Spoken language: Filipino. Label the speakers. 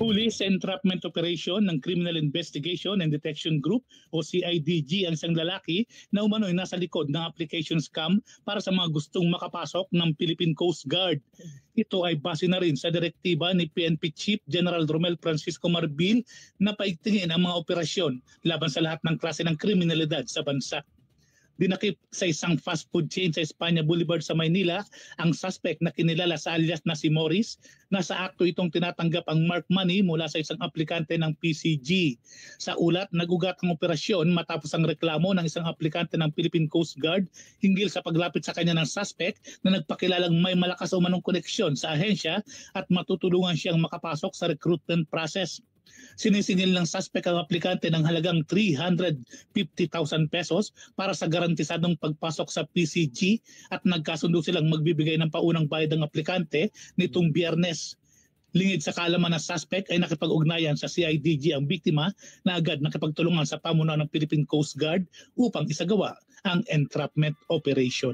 Speaker 1: Huli sa entrapment operation ng Criminal Investigation and Detection Group o CIDG ang isang lalaki na umano'y nasa likod ng application scam para sa mga gustong makapasok ng Philippine Coast Guard. Ito ay base na rin sa direktiba ni PNP Chief General Romel Francisco Marbil na paigtingin ang mga operasyon laban sa lahat ng klase ng kriminalidad sa bansa. Dinakip sa isang fast food chain sa Espanya Boulevard sa Maynila ang suspect na kinilala sa alias na si Morris. Nasa akto itong tinatanggap ang mark money mula sa isang aplikante ng PCG. Sa ulat, nagugat ang operasyon matapos ang reklamo ng isang aplikante ng Philippine Coast Guard hinggil sa paglapit sa kanya ng suspect na nagpakilalang may malakas o manong koneksyon sa ahensya at matutulungan siyang makapasok sa recruitment process. Sinisingil ng suspect ang aplikante ng halagang 350,000 pesos para sa garantisadong pagpasok sa PCG at nagkasundo silang magbibigay ng paunang bayad ng aplikante nitong Biyernes. Lingid sa kaalaman ng suspect ay nakipag-ugnayan sa CIDG ang biktima na agad nakipagtulungan sa pamunuan ng Philippine Coast Guard upang isagawa ang entrapment operation.